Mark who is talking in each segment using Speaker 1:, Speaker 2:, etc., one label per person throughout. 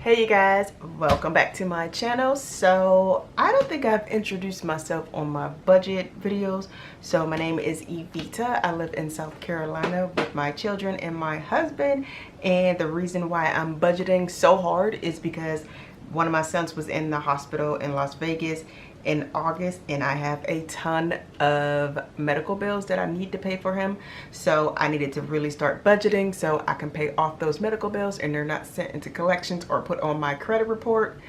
Speaker 1: Hey you guys, welcome back to my channel. So I don't think I've introduced myself on my budget videos. So my name is Evita. I live in South Carolina with my children and my husband, and the reason why I'm budgeting so hard is because one of my sons was in the hospital in Las Vegas in August, and I have a ton of medical bills that I need to pay for him. So I needed to really start budgeting so I can pay off those medical bills and they're not sent into collections or put on my credit report.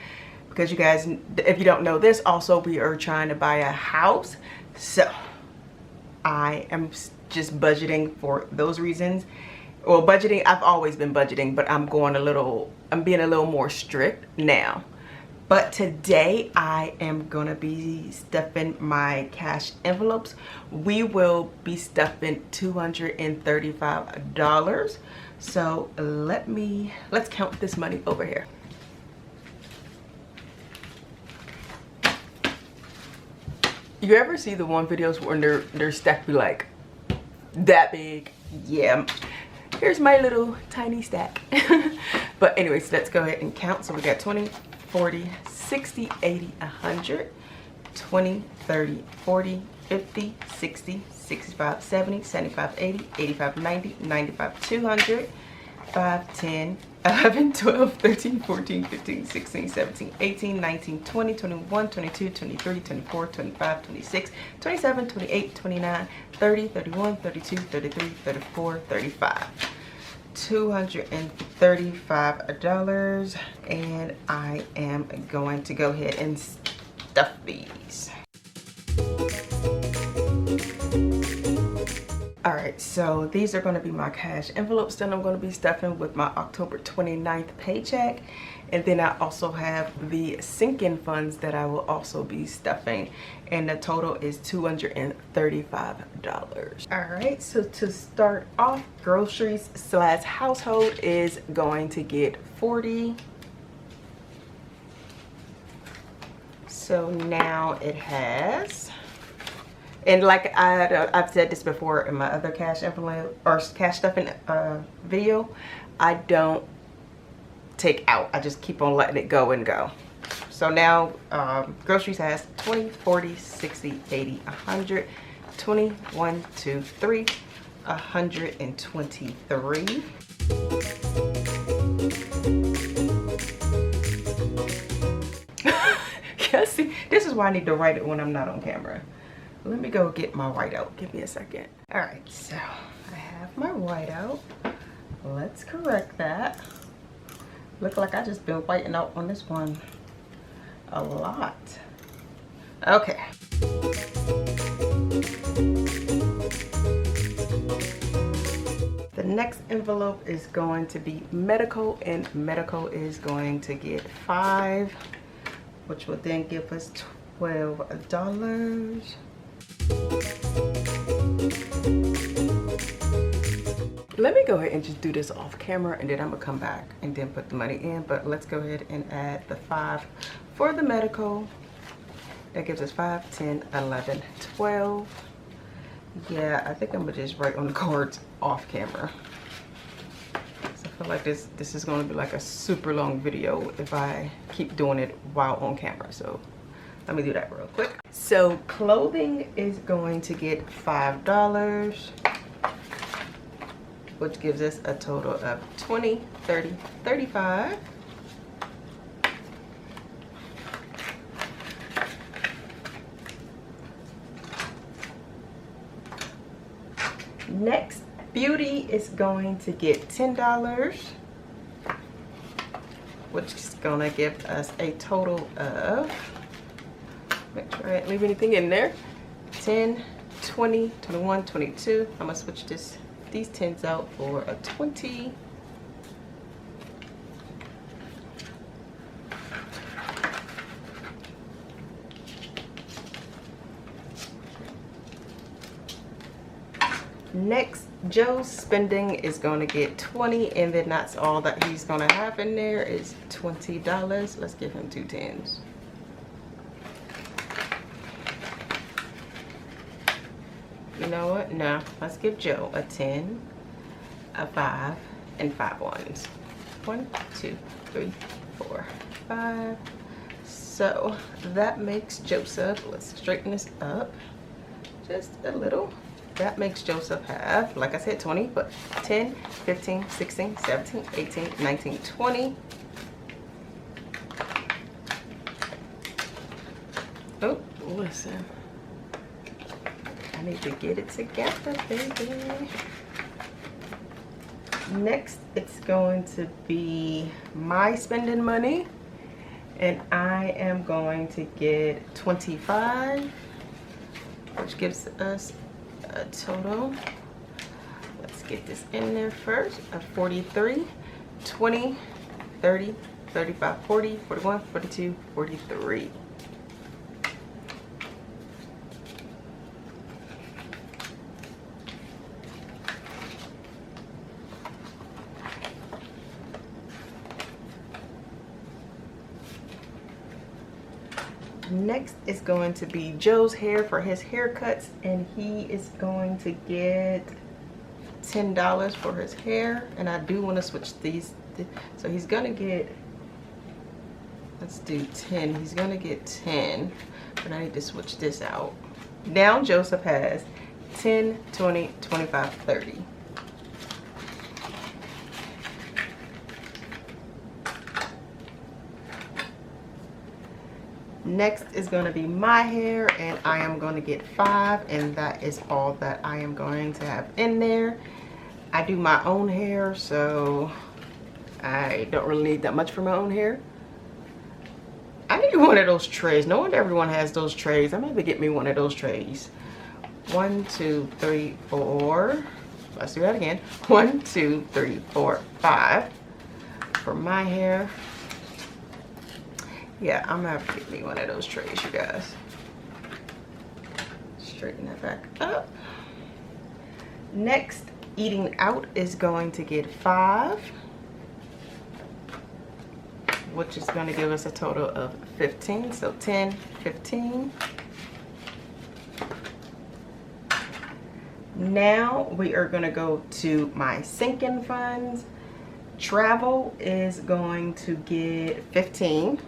Speaker 1: Because you guys, if you don't know this, also we are trying to buy a house. So I am just budgeting for those reasons. Well, budgeting, I've always been budgeting, but I'm being a little more strict now. But today I am gonna be stuffing my cash envelopes. We will be stuffing $235. So let's count this money over here. You ever see the one videos when they're stacked be like that big? Yeah. Here's my little tiny stack. But anyways, let's go ahead and count. So we got 20, 40, 60, 80, 100, 20, 30, 40, 50, 60, 65, 70, 75, 80, 85, 90, 95, 200, 5, 10, 11, 12, 13, 14, 15, 16, 17, 18, 19, 20, 21, 22, 23, 24, 25, 26, 27, 28, 29, 30, 31, 32, 33, 34, 35. $235, and I am going to go ahead and stuff these. Alright, so these are going to be my cash envelopes that I'm going to be stuffing with my October 29th paycheck. And then I also have the sinking funds that I will also be stuffing. And the total is $235. Alright, so to start off, groceries / household is going to get 40. So now it has, and like I've said this before in my other cash envelope or cash stuffing video, I don't take out. I just keep on letting it go and go. So now groceries has 20, 40, 60, 80, 100, 20, 1, 2, 3, 123. Yeah, see, this is why I need to write it when I'm not on camera. Let me go get my whiteout. Give me a second. All right, so I have my whiteout. Let's correct that. Look like I just been whiting out on this one a lot. Okay. The next envelope is going to be medical, and medical is going to get 5, which will then give us $12. Let me go ahead and just do this off camera, and then I'm gonna come back and then put the money in. But let's go ahead and add the 5 for the medical. That gives us 5, 10, 11, 12. Yeah, I think I'm gonna just write on the cards off camera. So I feel like this is gonna be like a super long video if I keep doing it while on camera. So let me do that real quick. So clothing is going to get $5, which gives us a total of 20, 30, 35. Next, beauty is going to get $10, which is gonna give us a total of, make sure I didn't leave anything in there, 10, 20, 21, 22. I'm gonna switch these 10s out for a 20. Next, Joe's spending is going to get 20, and then that's all that he's going to have in there is $20. Let's give him 2 10s. You know what? No, let's give Joe a 10, a 5, and 5 ones. 1, 2, 3, 4, 5. So that makes Joseph, let's straighten this up just a little. That makes Joseph have, like I said, 20, but 10, 15, 16, 17, 18, 19, 20. Oh, listen. I need to get it together, baby. Next, it's going to be my spending money. And I am going to get 25, which gives us a total, let's get this in there first, of 43, 20, 30, 35, 40, 41, 42, 43. Next is going to be Joe's hair for his haircuts, and he is going to get $10 for his hair. And I do want to switch these, so he's gonna get, let's do 10. He's gonna get 10, but I need to switch this out. Now Joseph has 10, 20, 25, 30. Next is going to be my hair, and I am going to get 5, and that is all that I am going to have in there. I do my own hair, so I don't really need that much for my own hair. I need one of those trays. No wonder everyone has those trays. I might get me one of those trays. 1, 2, 3, 4. Let's do that again. 1, 2, 3, 4, 5 for my hair. Yeah, I'm gonna have to get me one of those trays, you guys. Straighten that back up. Next, eating out is going to get 5, which is going to give us a total of 15. So 10, 15. Now we are going to go to my sinking funds. Travel is going to get 15.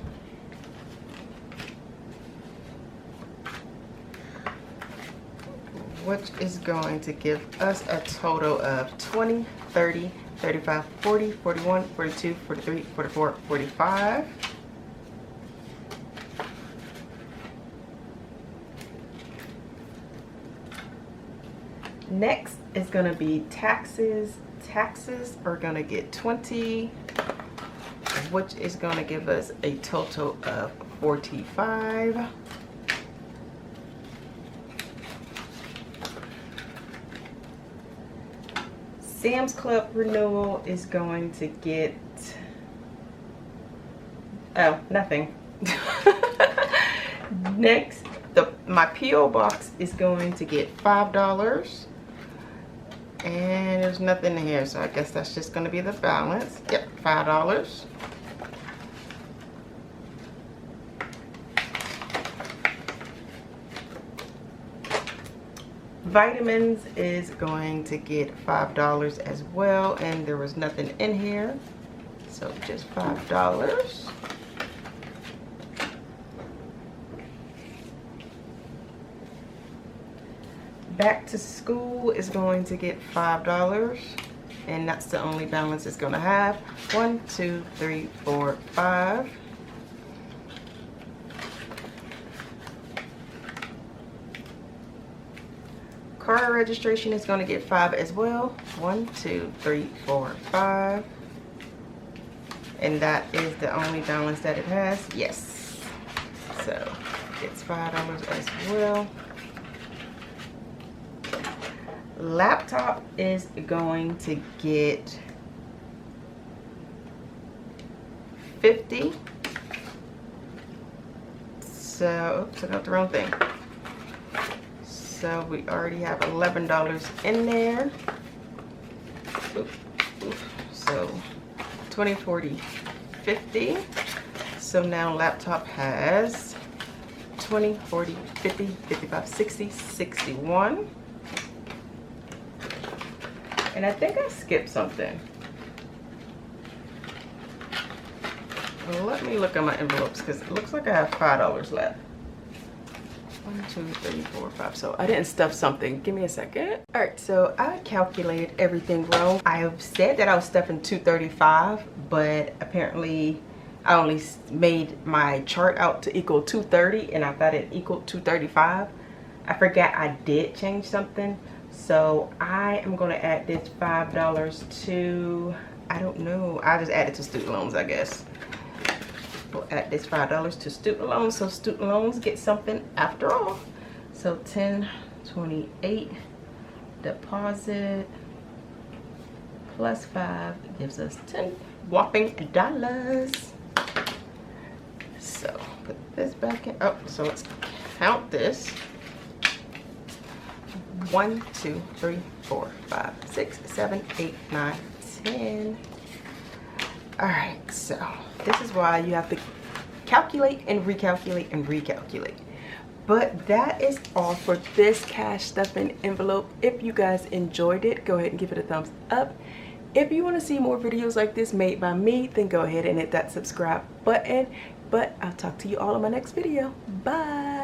Speaker 1: Which is going to give us a total of 20, 30, 35, 40, 41, 42, 43, 44, 45. Next is going to be taxes. Taxes are going to get 20, which is going to give us a total of 45. Sam's Club renewal is going to get, oh, nothing. Next, my P.O. box is going to get $5. And there's nothing in here, so I guess that's just going to be the balance. Yep, $5. Vitamins is going to get $5 as well, and there was nothing in here, so just $5. Back to school is going to get $5, and that's the only balance it's going to have. 1, 2, 3, 4, 5. Car registration is going to get 5 as well. 1, 2, 3, 4, 5. And that is the only balance that it has. Yes. So it's $5 as well. Laptop is going to get 50. So, oops, I got the wrong thing. So we already have $11 in there. Oops, oops. So 20, 40, 50. So now laptop has 20, 40, 50, 55, 60, 61. And I think I skipped something. let me look at my envelopes because it looks like I have $5 left. 1, 2, 3, 4, 5. So I didn't stuff something. Give me a second. All right, so I calculated everything wrong. I have said that I was stuffing $235, but apparently I only made my chart out to equal $230, and I thought it equaled $235. I forgot I did change something, so I am going to add this $5 to, I don't know, I just added to student loans, I guess. We'll add this $5 to student loans, so student loans get something after all. So 1028 deposit plus 5 gives us 10 whopping dollars. So put this back in. Oh, so let's count this. 1, 2, 3, 4, 5, 6, 7, 8, 9, 10. All right, so this is why you have to calculate and recalculate and recalculate. But that is all for this cash stuffing envelope. If you guys enjoyed it, go ahead and give it a thumbs up. If you want to see more videos like this made by me, then go ahead and hit that subscribe button. But I'll talk to you all in my next video. Bye.